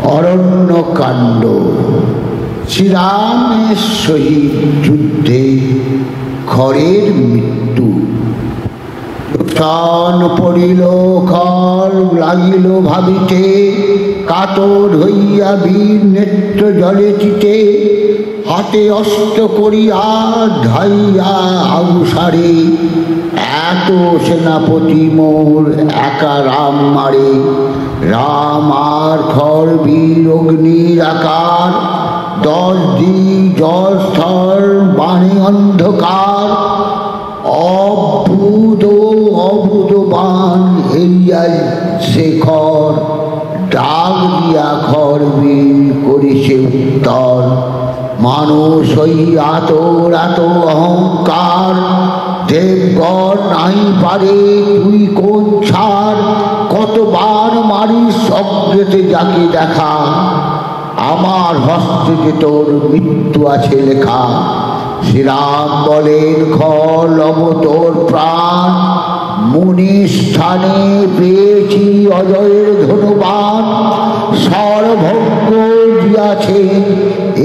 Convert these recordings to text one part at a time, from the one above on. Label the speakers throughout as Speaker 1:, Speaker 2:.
Speaker 1: অরণ্যকাণ্ড। শ্রীরামের সহিত যুদ্ধে খড়ের মৃত্যু। প্রাণ পড়িল খড় লাগিল ভাবিতে, কাতর হইয়া বীর নেত্র জলে চিতে। হাতে অস্ত্র করিয়া ধাইয়া আগুসারে, এত সেনাপতি মোর একা রাম মারে। রাম আর খড় বীর অগ্নির আকার, 10 দিক জল স্থল বাণী অন্ধকার। অভূত অভূত বাণ এরিয়া শেখর, ডাক দিয়া খড় বীর করিছে উত্তর। মানুষ হই আতর এত অহংকার, দেবগণ নাই পারে তুই কোন ছাড়। কতবার মারিস অগ্রেতে যাকে দেখা, আমার হস্তে যে তোর মৃত্যু আছে লেখা। শ্রীরাম বলেন খড় লব তোর প্রাণ, মুনি স্থানে পেয়েছি অজয়ের ধনুবান। সর্বজ্ঞ দিয়াছেন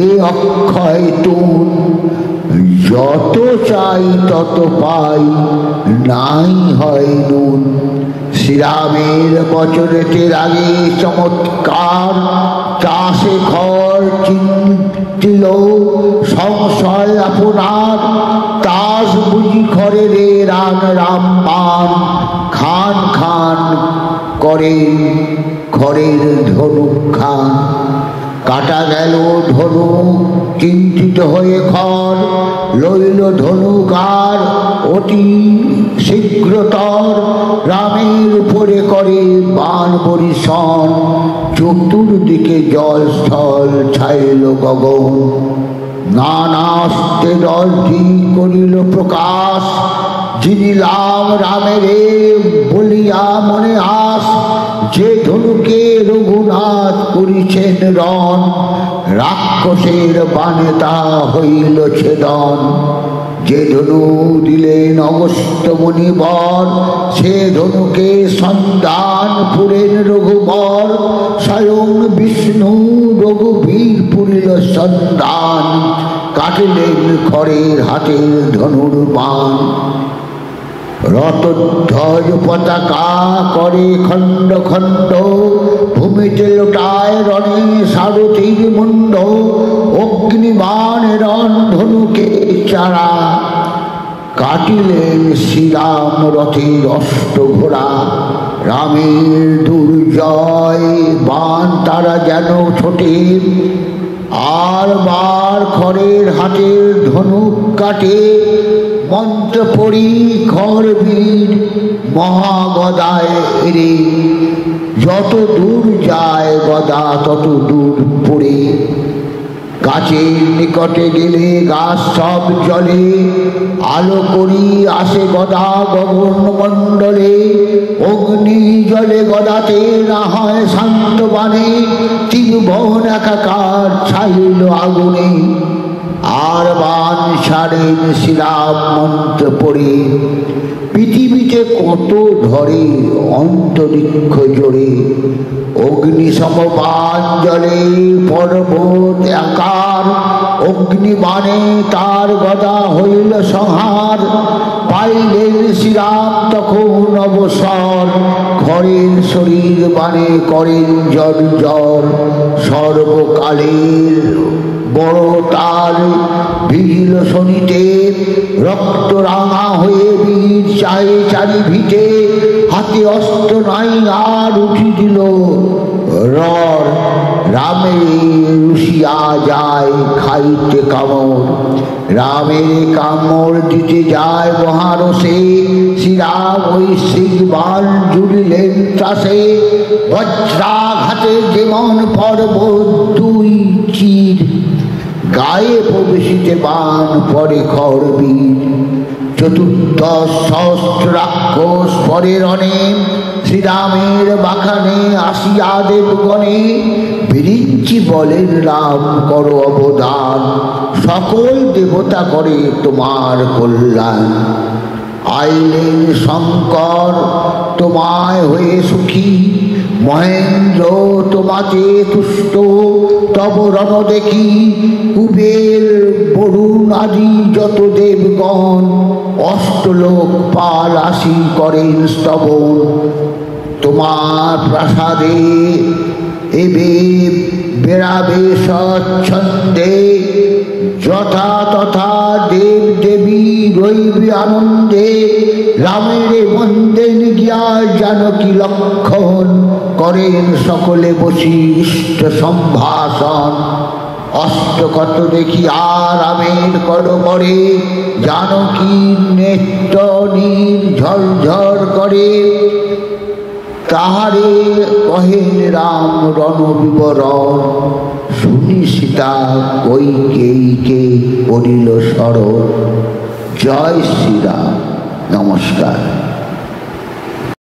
Speaker 1: এ অক্ষয় তুন, যত চাই তত পাই নাই হয় নুন। শ্রীরামের বচনেতে লাগে চমৎকার, চাষে খড় চিন্তিল সংশয় আপনার। তাস বুঝি খড়ে রে রান রামপান, খান খান করে খড়ের ধনুক খান। কাটা গেল ধনু চিন্তিত হয়ে খড়, লইল ধনুকার অতি শীঘ্রতর। রামের উপরে করে বাণ বরিশন, চতুর্দিকে জল স্থল ছাইল গগন। নানাস্তে 10 দিক করিল প্রকাশ, যিনি লাম রামেরে বলিয়া মনে আস। যে ধনুকে রঘুনাথ করিছেন রণ, রাক্ষসের বাণে তা হইল ছেদন। যে ধনু দিলেন অগস্ত্য মুনিবর, সে ধনুকে সন্ধান পুরেন রঘুবর। স্বয়ং বিষ্ণু রঘুবীর পুরিল সন্ধান, কাটিলেন খড়ের হাতের ধনুর বাণ। রতধ্বজ পতাকা করে খণ্ড খণ্ড, ভূমিতে লোটায় রণে সারথীর মুন্ড। অগ্নিবাণের ধনুকে চারা, কাটিলেন শ্রীরাম রথের অষ্ট ঘোড়া। রামের দুর্জয় বাণ তারা যেন ছোটে, আর বার খড়ের হাতের ধনুক কাটে। মন্ত্র পড়ি খড় বীর মহাগদায় এরে, যত দূর যায় গদা তত দূর পড়ে। গাছের নিকটে গেলে গাছ সব জলে, আলো করি আসে গদা গগন মণ্ডলে। অগ্নি জলে গদাতে না হয় শান্ত বাণে, ত্রিভুবন একাকার ছাইল আগুনে। আর বাণ ছাড়েন শ্রীরাম মন্ত্র পড়ে, পৃথিবীতে কত ধরে অন্তরিক্ষ জোরে। অগ্নি সমবাণ জলে পর্বত আকার, অগ্নিবাণে তার গদা হইল সংহার। পাইলেন শ্রীরাম তখন অবসর, খড়ের শরীর বাণে করেন জর্জর। সর্বকালের বড় তার ভিড় শনিতে, রক্ত রাঙা হয়ে বীর চাই চারি ভিটে। হাতে অস্ত্র নাই আর উঠি দিল রর, রামে রুশিয়া যায় খাইতে কামড়। রামের কামড় দিতে যায় মহারসে, শ্রীরাম ওই শিখবান জুড়িলেন ত্রাসে। বজ্রাঘাতে যেমন পর্বত 2 চির, গায়ে প্রবেশিতে বাণ পরে খড় বীর। 14 সহস্র রাক্ষস পরে রণে, শ্রীরামের বাখানে আসিয়া দেবগণে। বিরিঞ্চি বলেন রাম করো অবদান, সকল দেবতা করে তোমার কল্যাণ। আইলেন শঙ্কর তোমায় হয়ে সুখী, মহেন্দ্র মাঝে তুষ্ট তব রণ দেখি কুবের বরুণ আদি যত দেবগণ অষ্টলোক পাল আসি করেন স্তবন। তোমার প্রাসাদে এবে বেড়াবে স্বচ্ছন্দে যথা তথা দেব দেবী রইবে আনন্দে। রামের বন্দেন গিয়া জানকী লক্ষণ করেন সকলে বসি ইষ্ট সম্ভাষণ। অষ্টকত দেখি আর রামের কর করে জানকীর নেত্র নীর ঝরঝর করে। তাহারে কহেন রাম রণ বিবরণ শুনি সীতা কৈকেয়ীকে করিল স্মরণ। জয় শ্রীরাম। নমস্কার।